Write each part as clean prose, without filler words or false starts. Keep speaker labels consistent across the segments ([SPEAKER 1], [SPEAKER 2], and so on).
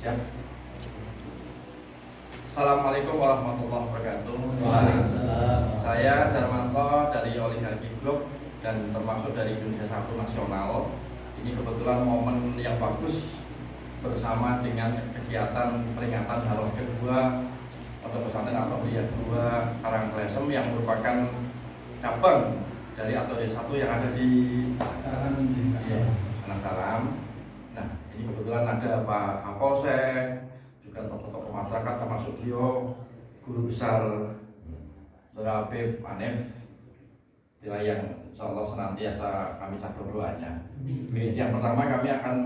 [SPEAKER 1] Siap. Assalamualaikum warahmatullahi wabarakatuh.
[SPEAKER 2] Waalaikumsalam.
[SPEAKER 1] Saya Jarmanto dari Oligarki Group dan termasuk dari Indonesia Satu Nasional. Ini kebetulan momen yang bagus bersama dengan kegiatan peringatan Haroh kedua atau pesantren Atauhiyah 2 Karangklesem yang merupakan cabang dari Atauhiyah 1 yang ada di Salam. Nah, ini kebetulan ada Pak Kapolsek, juga tokoh-tokoh masyarakat termasuk beliau guru besar Habib Hanif, yang insya Allah senantiasa kami cabut doanya. Yang pertama kami akan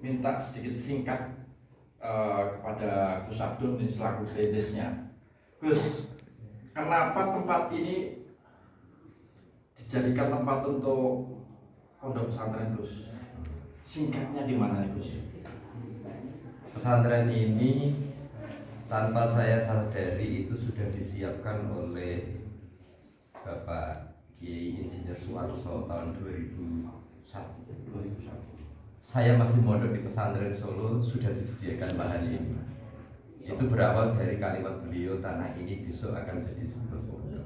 [SPEAKER 1] minta sedikit singkat kepada Gus Abdul ini selaku kritisnya. Gus, kenapa tempat ini dijadikan tempat untuk pondok pesantren Gus? Singkatnya di mana Gus?
[SPEAKER 2] Pesantren ini tanpa saya sadari itu sudah disiapkan oleh Bapak Kiai Insinyur Suarso tahun 2001. Saya masih mondok di pesantren Solo, sudah disediakan lahan ini. Itu berawal dari kalimat beliau, tanah ini besok akan jadi sebuah pondok.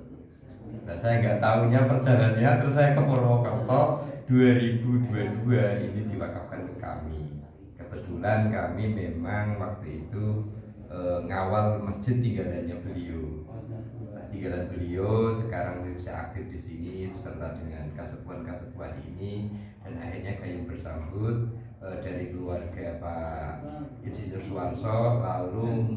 [SPEAKER 2] Nah, saya nggak tahunya perjalanannya, terus saya ke Purwokerto 2022 ini diwakafkan ke kami. Kebetulan kami memang waktu itu ngawal masjid tinggalannya beliau. Nah, tinggalan beliau sekarang bisa aktif di sini beserta dengan kasepuan-kasepuan ini, dan akhirnya kami bersambut dari keluarga Pak Insinyur Suarso lalu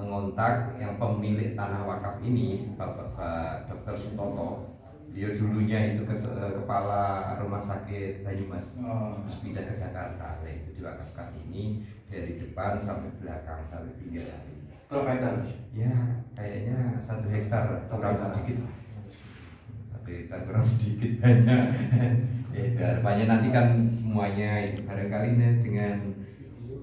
[SPEAKER 2] mengontak yang pemilik tanah wakaf ini, Bapak Dr. Sutoto. Dia dulunya itu kepala rumah sakit Banyumas, terus pindah ke Jakarta. Nah, itu diwakafkan ini dari depan sampai belakang sampai pinggir.
[SPEAKER 1] Berapa hektar?
[SPEAKER 2] Ya, kayaknya 1 hektar kurang sedikit. 1 hektar kurang sedikit banyak. Ya, itu harapannya nanti kan semuanya itu barangkali dengan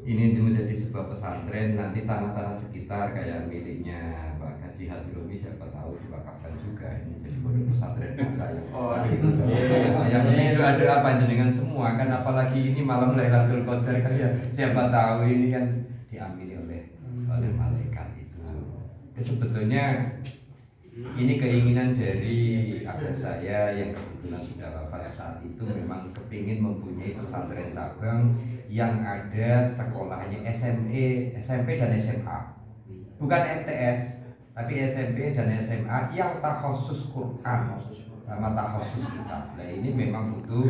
[SPEAKER 2] ini menjadi sebuah pesantren, nanti tanah-tanah sekitar kayak miliknya Pak Haji Hadromi siapa tahu diwakafkan juga ini jadi pondok pesantren putra yang besar. Yang penting itu ada apa dengan semua kan, apalagi ini malam Lailatul Qadar kan ya, siapa tahu ini kan diambil oleh malaikat itu. Ya, sebetulnya ini keinginan dari abah saya yang kebetulan sudah wafat saat itu, memang kepingin mempunyai pesantren cabang yang ada sekolahnya SMP dan SMA, bukan MTS, tapi SMP dan SMA yang takhusus Quran sama takhusus kitab. Nah, ini memang butuh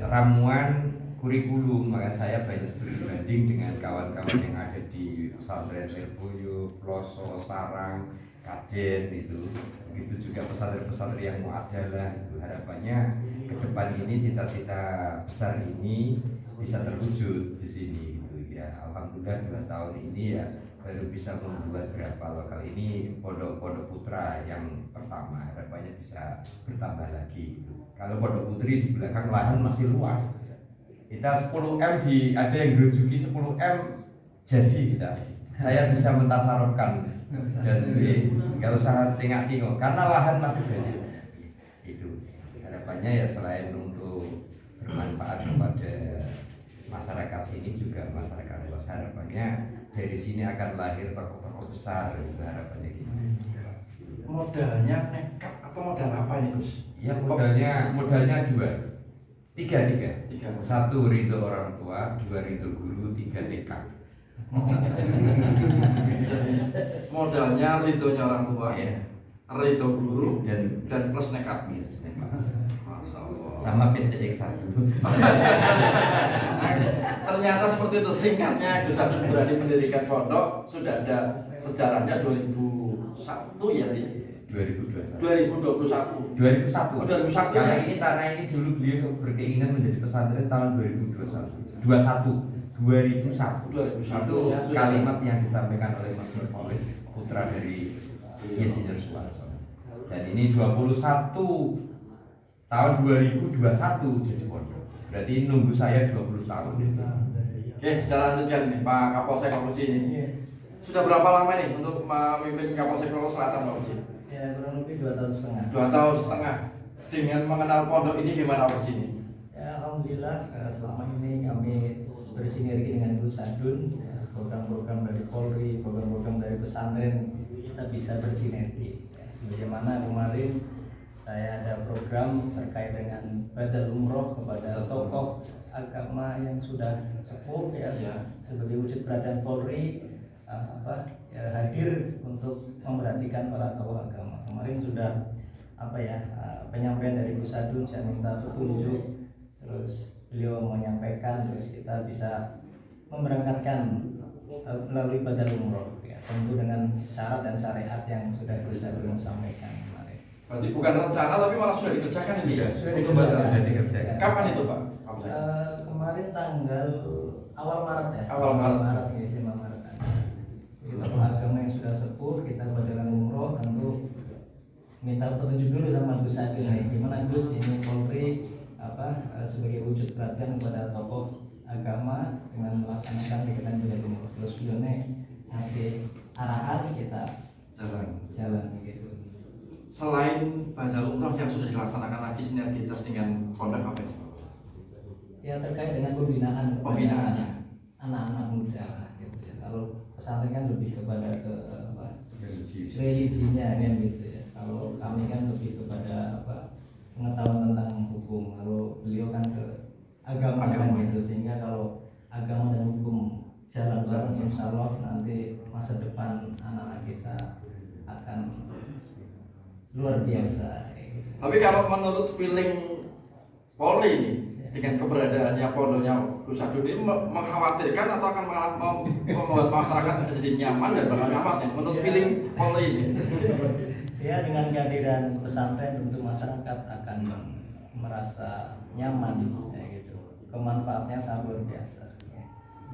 [SPEAKER 2] ramuan kurikulum, maka saya banyak studi banding dengan kawan-kawan yang ada di pesantren Lirboyo, Ploso, Sarang, Kajen itu. Begitu juga pesantren-pesantren yang mu'adalah itu. Harapannya ke depan ini cita-cita besar ini bisa terwujud di sini gitu ya. Alhamdulillah 2 tahun ini ya baru bisa membuat berapa lokal ini pondok putra yang pertama, harapannya bisa bertambah lagi gitu. Kalau pondok putri di belakang lahan masih luas, kita 10 M ada yang gerujuki 10 M jadi kita, saya bisa mentasarufkan dan nggak usah tengok-tengok karena lahan masih banyak. Itu harapannya ya, selain untuk bermanfaat kepada masyarakat sini juga masyarakat luas, harapannya dari sini akan lahir tokoh-tokoh besar, harapannya gitu.
[SPEAKER 1] Modalnya nekat atau modal apa ini Gus?
[SPEAKER 2] Ya modalnya 3. 1 ridho orang tua, 2 ridho guru, 3 nekat.
[SPEAKER 1] Jadi modalnya ridhonya orang tua,
[SPEAKER 2] Ya,
[SPEAKER 1] ridho guru
[SPEAKER 2] dan
[SPEAKER 1] plus nekat. Masya Allah.
[SPEAKER 2] Sama PCX 1.
[SPEAKER 1] Ternyata seperti itu singkatnya. Gus Abdul berani mendirikan pondok sudah ada sejarahnya 2001 ya, 2021.
[SPEAKER 2] 2001. Karena ini tanah ini dulu beliau berkeinginan menjadi pesantren tahun 2021. Itu kalimat yang disampaikan oleh Mas Nurpolis, putra dari Insinyur Suarso. Dan ini 21 tahun 2021 jadi pondok. Berarti nunggu saya 20 tahun itu.
[SPEAKER 1] Oke, saya lanjutkan nih Pak Kapolsek Mamuju ini. Sudah berapa lama nih untuk memimpin Kapolsek Mamuju Selatan Mamuju?
[SPEAKER 3] Ya, kurang lebih 2 tahun setengah.
[SPEAKER 1] 2 tahun setengah. Dengan mengenal pondok ini gimana Pak ini?
[SPEAKER 3] Ya, alhamdulillah selama ini kami bersinergi dengan Gus Sadun, ya, program-program dari Polri, program-program dari pesantren kita bisa bersinergi. Ya, sebagaimana kemarin saya ada program terkait dengan badal umroh kepada tokoh agama yang sudah sepuh ya, sebagai wujud perhatian Polri hadir untuk memperhatikan para tokoh agama. Kemarin sudah penyampaian dari Gus Sadun, saya minta petunjuk, terus beliau menyampaikan, terus kita bisa memberangkatkan melalui badal umroh ya, tentu dengan syarat dan syariat yang sudah Gus Sadun sampaikan kemarin.
[SPEAKER 1] Berarti bukan rencana tapi malah sudah dikerjakan ini ya?
[SPEAKER 3] Sudah
[SPEAKER 1] Untuk badal
[SPEAKER 3] dikerjakan.
[SPEAKER 1] sudah dikerjakan. Kapan itu Pak?
[SPEAKER 3] Kemarin tanggal awal Maret ya.
[SPEAKER 1] Awal Maret.
[SPEAKER 3] Ya, 5 Maret. Kita agama yang sudah sepuh, kita berjalan umroh, tentu minta petunjuk dulu sama Gus Sadun. Gimana Gus, ini Polri sebagai wujud perhatian kepada tokoh agama dengan melaksanakan kegiatan badal umroh. Terus beliau ngasih arahan, kita jalan gitu.
[SPEAKER 1] Selain badal umroh yang sudah dilaksanakan lagi sinergitas dengan pondok apa itu?
[SPEAKER 3] Ya terkait dengan pembinaan
[SPEAKER 1] Pembinaannya.
[SPEAKER 3] anak-anak muda gitu ya. Kalau pesantren kan lebih kepada religinya kan gitu ya. Kalau kami kan lebih kepada pengetahuan tentang hukum. Kalau beliau kan ke agama kan gitu, sehingga kalau agama dan hukum jalan bareng, insya Allah nanti masa depan anak-anak kita akan luar biasa.
[SPEAKER 1] Tapi kalau menurut feeling Polri ini dengan keberadaannya pondoknya Gus Sadun ini mengkhawatirkan atau akan malah membuat masyarakat menjadi nyaman dan bakal nyaman ya? Menurut feeling Polri ini?
[SPEAKER 3] Ya, dengan kehadiran pesantren tentu masyarakat akan merasa nyaman ya gitu. Kemanfaatnya sangat luar biasa. Ya.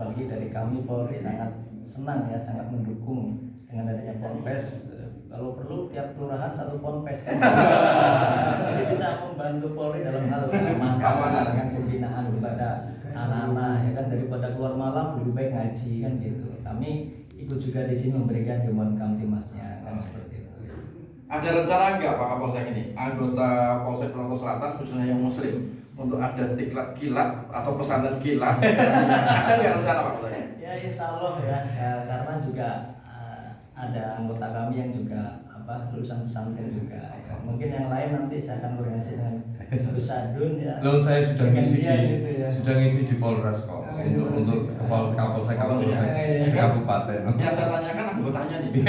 [SPEAKER 3] Bagi dari kami Polri sangat senang ya, sangat mendukung dengan adanya ponpes. Kalau perlu tiap kelurahan satu ponpes kan. Jadi bisa membantu Polri dalam hal keamanan dengan pembinaan kepada anak-anak ya kan, daripada keluar malam lebih baik ngaji kan gitu. Kami ikut juga di sini memberikan himbauan kamtimasnya kan seperti itu.
[SPEAKER 1] Ada rencana enggak Pak Kapolsek ini, anggota Polsek Purwokerto Selatan khususnya yang muslim, untuk ada diklat kilat atau pesantren kilat? Ada nggak rencana Pak Kapolsek?
[SPEAKER 3] Ya insya Allah ya, karena juga ada anggota kami yang juga lulusan pesantren juga ya. Mungkin yang lain nanti saya akan koordinasi dengan Gus Sadun ya.
[SPEAKER 2] Loh, saya sudah
[SPEAKER 3] Dengan
[SPEAKER 2] ngisi
[SPEAKER 3] dia
[SPEAKER 2] di
[SPEAKER 3] gitu ya.
[SPEAKER 2] sudah ngisi di Polres kok untuk Kapolsek kabupaten.
[SPEAKER 1] Yang saya tanyakan anggotanya nih.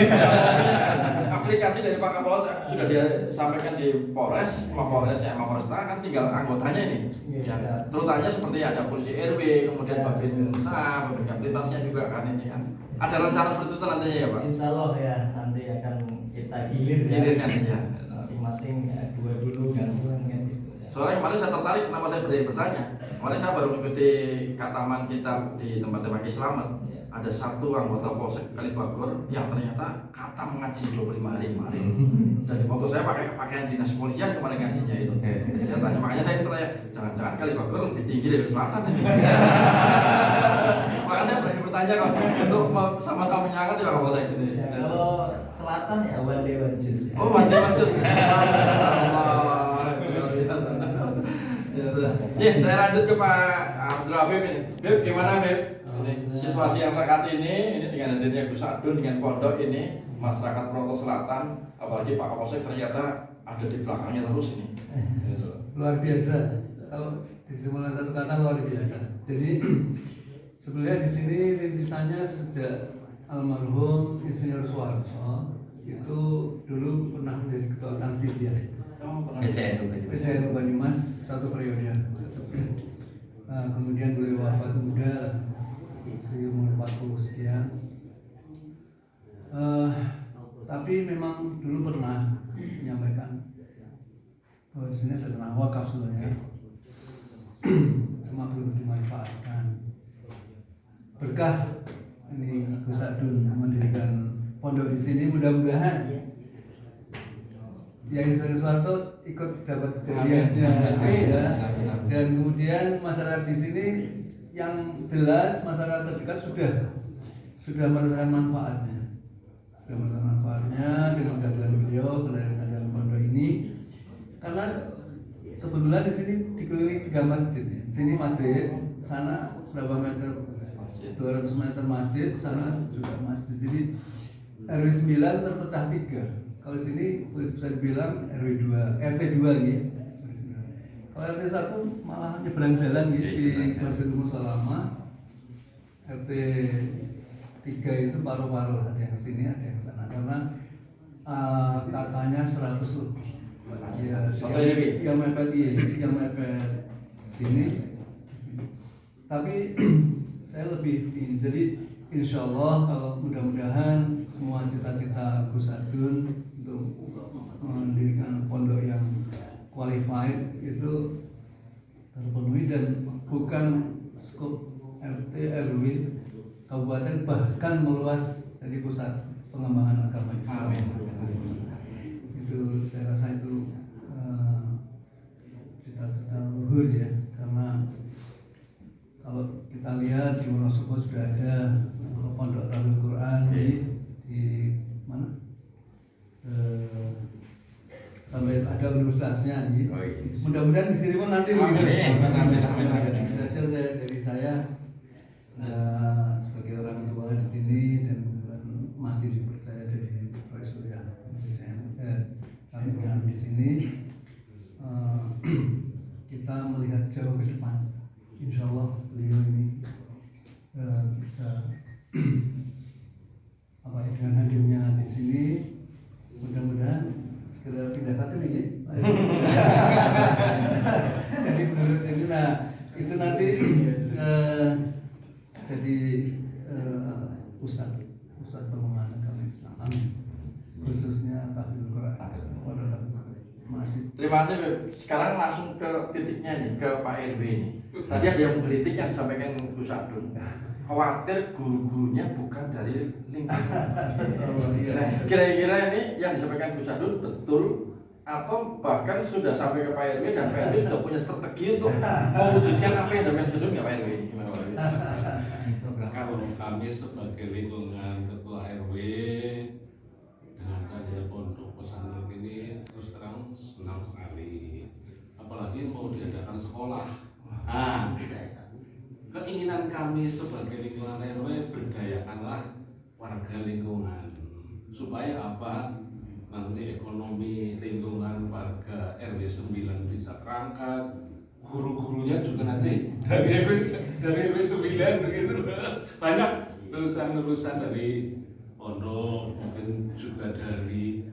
[SPEAKER 1] Aplikasi dari Pak Kapolsek sudah dia sampaikan di Polres, Mapolres ya, Mapolresta kan tinggal anggotanya ini.
[SPEAKER 3] Iya,
[SPEAKER 1] Ya,
[SPEAKER 3] siap.
[SPEAKER 1] terutama seperti ada polisi RW, kemudian
[SPEAKER 3] Ya.
[SPEAKER 1] Babin Sa, Babin Kaptentasnya juga kan ini kan. Ada rencana seperti itu nantinya ya Pak?
[SPEAKER 3] Insya Allah ya, nanti akan kita gilir
[SPEAKER 1] Gilir nantinya.
[SPEAKER 3] masing-masing ya, dua dulu gabungan kan gitu ya.
[SPEAKER 1] Soalnya kemarin saya tertarik kenapa saya bertanya. Kemarin saya baru mengikuti kataman kita di tempatnya Pak Kiai Slamet.
[SPEAKER 3] Ya.
[SPEAKER 1] Ada satu anggota Polsek Kalibagor yang ternyata khatam ngaji 25 hari kemarin. Dan di foto saya pakai pakaian dinas kepolisian kemarin ngajinya itu. Jadi saya tanya, makanya saya bertanya, jangan-jangan Kalibagor lebih tinggi dari selatan ini. Makanya saya berani bertanya kalau untuk sama-sama menyangat di Pak Polsek ini.
[SPEAKER 3] Ya, kalau selatan ya one day one juice ya.
[SPEAKER 1] Oh, mantap. Ya, saya lanjut ke Pak Abdul Habib ini. Bib, gimana Bib? Ini situasi yang saat ini dengan hadirnya Gus Sadun dengan pondok ini, masyarakat Purwokerto Selatan, apalagi Pak Kapolsek ternyata ada di belakangnya terus ini.
[SPEAKER 4] Luar biasa. Kalau disimpulkan satu kata luar biasa. Jadi sebenarnya di sini rintisannya sejak almarhum Insinyur Soeharto itu dulu pernah menjadi ketua Tanfid ya. PCNU Banyumas satu periode. Nah, kemudian beliau wafat muda, umur 40 sekian. Tapi memang dulu pernah menyampaikan bahwa di sini ada tanah wakaf sebenarnya, cuma belum dimanfaatkan. Berkah ini Gus Sadun mendirikan pondok di sini, mudah-mudahan yang Insinyur Soeharto ikut dapat jadiannya ya. Dan kemudian masyarakat di sini yang jelas masyarakat terdekat sudah merasakan manfaatnya, dengan kehadiran beliau, kehadiran pondok ini. Karena kebetulan di sini dikelilingi 3 masjid. Sini masjid, sana berapa meter? 200 meter masjid, sana juga masjid. Jadi RW 9 terpecah 3. Kalau sini bisa dibilang RW 2, RT 2 gitu. Kalau RT 1 malah nyebrang jalan gitu di Masjid Musalama. RT 3 itu paruh-paruh, ada yang sini, ada yang sana. Karena kakaknya 100 lebih. Ya, yang mepet sini. Tapi saya lebih ini, jadi insya Allah kalau mudah-mudahan semua cita-cita Gus Adun untuk mendirikan pondok yang qualified itu terpenuhi dan bukan skop RT RW kabupaten, bahkan meluas jadi pusat pengembangan agama Islam. Itu saya rasa itu cita-cita luhur ya, karena kalau kita lihat di Wonosobo sudah ada pondok Darul Quran di mana? Sampai ada universitasnya gitu. Mudah-mudahan di sini pun nanti belajar dari saya sebagai orang tua di sini dan masih dipercaya jadi profesor ya. Kami di sini kita melihat jauh ke depan. Insya Allah beliau ini bisa dengan hadirnya di sini, mudah-mudahan segera pindah Klaten ya. Jadi menurut ini, nah itu nanti jadi pusat pengembangan agama Islam, khususnya tahfidz Quran. Masih.
[SPEAKER 1] Terima kasih. Sekarang langsung ke titiknya nih, ke Pak RW ini. Tadi ada yang mengkritik yang disampaikan Gus Adun. Khawatir guru-gurunya bukan dari lingkungan. Nah, kira-kira ini yang disampaikan Gus Adun betul atau bahkan sudah sampai ke Pak RW dan Pak RW sudah punya strategi untuk mewujudkan apa yang disampaikan Gus Adun ya Pak RW? Gimana Pak RW?
[SPEAKER 5] Kalau kami sebagai lingkungan ketua RW dengan adanya pondok pesantren ini terus terang senang sekali, apalagi mau diadakan sekolah. Nah, keinginan kami sebagai lingkungan RW, berdayakanlah warga lingkungan supaya apa, nanti ekonomi lingkungan warga RW 9 bisa terangkat, guru-gurunya juga nanti dari RW 9 begitu. Banyak lulusan dari pondok, mungkin juga dari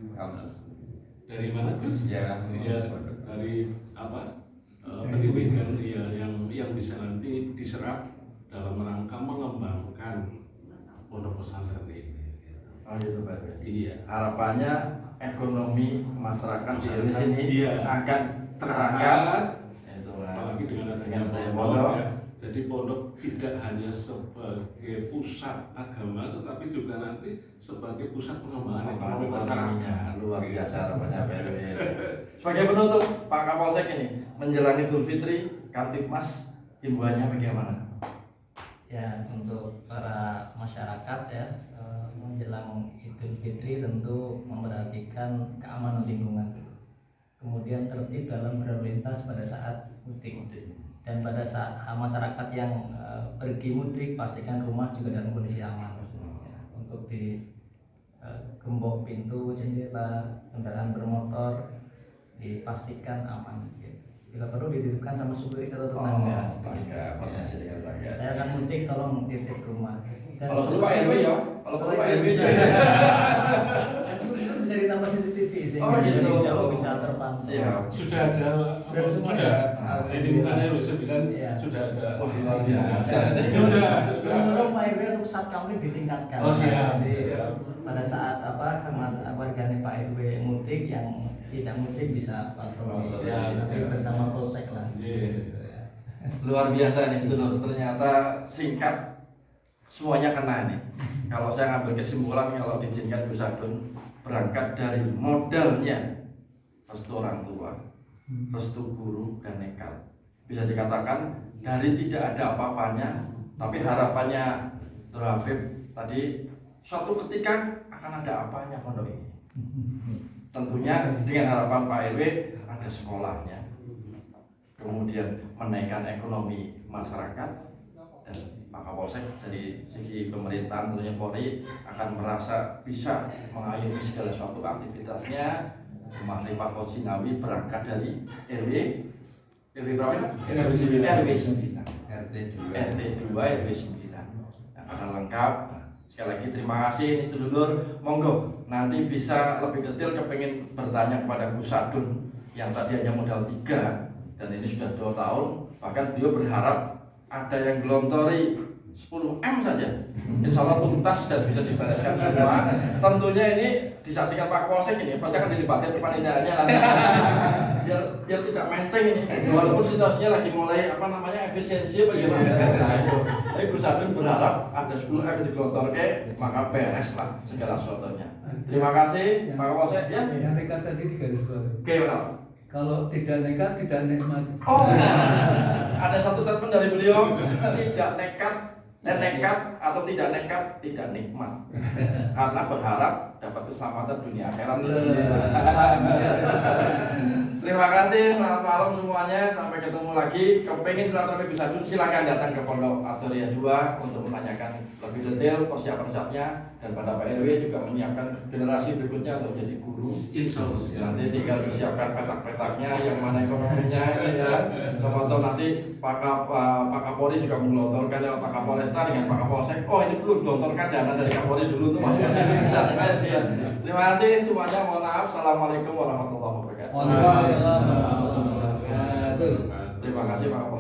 [SPEAKER 5] mana Gus? Ya, dari apa? Pendidikan yang bisa nanti diserap dalam rangka mengembangkan pondok pesantren ini.
[SPEAKER 1] Oh gitu Pak.
[SPEAKER 5] Iya.
[SPEAKER 1] Harapannya ekonomi masyarakat di sini
[SPEAKER 5] iya,
[SPEAKER 1] akan terangkat.
[SPEAKER 5] Apalagi dengan adanya
[SPEAKER 1] Dengan
[SPEAKER 5] pondok ya. Jadi pondok tidak hanya sebagai pusat agama, tetapi juga nanti sebagai pusat pengembangan ekonomi masyarakat.
[SPEAKER 1] Luar biasa harapannya Pak RW. Sebagai penutup Pak Kapolsek ini menjelang Idul Fitri, Kamtibmas himbauannya bagaimana?
[SPEAKER 3] Ya, untuk para masyarakat ya, menjelang Idul Fitri tentu memperhatikan keamanan lingkungan dulu. Kemudian tertib dalam berlalu lintas pada saat mudik. Dan pada saat masyarakat yang pergi mudik, pastikan rumah juga dalam kondisi aman. Ya, untuk di gembok pintu, jendela, kendaraan bermotor dipastikan aman. Bila perlu dititipkan sama supir atau tetangga. Saya akan mudik, tolong titip rumah. Dan
[SPEAKER 1] kalau perlu Pak RW ya, kalau perlu Pak RW
[SPEAKER 3] bisa,
[SPEAKER 1] ya.
[SPEAKER 3] bisa ditambah CCTV sehingga
[SPEAKER 1] Oh, gitu.
[SPEAKER 3] dari jauh bisa terpantau.
[SPEAKER 1] Siap.
[SPEAKER 5] Sudah ada,
[SPEAKER 3] semua
[SPEAKER 5] sudah
[SPEAKER 3] ya?
[SPEAKER 5] di lingkungan RW 9
[SPEAKER 3] Iya.
[SPEAKER 5] sudah ada.
[SPEAKER 1] Wah, luar biasa.
[SPEAKER 5] Sudah.
[SPEAKER 3] Tolong Pak RW untuk satkamling ditingkatkan.
[SPEAKER 5] Oh, siap.
[SPEAKER 3] Jadi,
[SPEAKER 5] Siap.
[SPEAKER 3] pada saat warganya Pak RW mudik, yang tidak mudik bisa patroli.
[SPEAKER 5] Siap,
[SPEAKER 3] Nanti
[SPEAKER 5] siap.
[SPEAKER 3] bersama polsek lah.
[SPEAKER 5] Iya.
[SPEAKER 1] Luar biasa nih Dulur, ternyata singkat semuanya kena nih. Kalau saya ngambil kesimpulan, kalau diizinkan Gus Adun, berangkat dari modalnya restu orang tua, restu guru dan nekat. Bisa dikatakan dari tidak ada apa-apanya, tapi harapannya Habib tadi suatu ketika akan ada apanya pondok ini. Tentunya dengan harapan Pak RW ada sekolahnya, kemudian menaikkan ekonomi masyarakat, Dan Pak Kapolsek dari segi pemerintahan tentunya Polri akan merasa bisa mengayomi segala suatu aktivitasnya. Kemarin Pak Kojinawi berangkat dari RW berapa Mas? RW 9.
[SPEAKER 2] RT 2.
[SPEAKER 1] RT 2 RW 9. Nah, karena lengkap. Sekali lagi terima kasih ini sedulur. Monggo nanti bisa lebih detail kepengen bertanya kepada Gus Sadun yang tadi hanya modal 3 dan ini sudah 2 tahun. Bahkan beliau berharap ada yang gelontori 10M saja. Insya Allah tuntas dan bisa dibereskan semua. Tentunya ini disaksikan Pak Kapolsek ini pasti akan dilibatkan kepanitiaannya nanti. biar tidak menceng ini. Walaupun situasinya lagi mulai efisiensi bagaimana. Nah itu. Tapi Gus Adun berharap ada 10M yang digelontorkan maka beres lah segala sesuatunya. Terima kasih Pak Kapolsek ya.
[SPEAKER 4] Yang nekat tadi digaris bawahi.
[SPEAKER 1] Oke, Pak.
[SPEAKER 4] Kalau tidak nekat tidak nikmat.
[SPEAKER 1] Oh, ada satu statement dari beliau, tidak nekat atau tidak nekat tidak nikmat, karena berharap dapat keselamatan dunia akhirat. Terima kasih, selamat malam semuanya, sampai ketemu lagi. Kepengen silaturahmi Gus Adun, silakan datang ke Pondok Atoria 2 untuk menanyakan lebih detail persiapan-persiapnya, dan pada Pak RW juga menyiapkan generasi berikutnya untuk jadi guru.
[SPEAKER 5] Insya Allah.
[SPEAKER 1] Nanti tinggal disiapkan petak-petaknya yang mana ekonominya ini ya. Contoh nanti Pak Kapolri juga menggelontorkan lewat Pak Kapolresta dengan Pak Kapolsek. Oh ini perlu gelontorkan dana dari Kapolri dulu untuk masing-masing bisa. Ya. Terima kasih semuanya. Mohon maaf. Assalamualaikum warahmatullahi wabarakatuh.
[SPEAKER 4] Waalaikumsalam warahmatullahi wabarakatuh.
[SPEAKER 1] Terima kasih Pak Kapolri.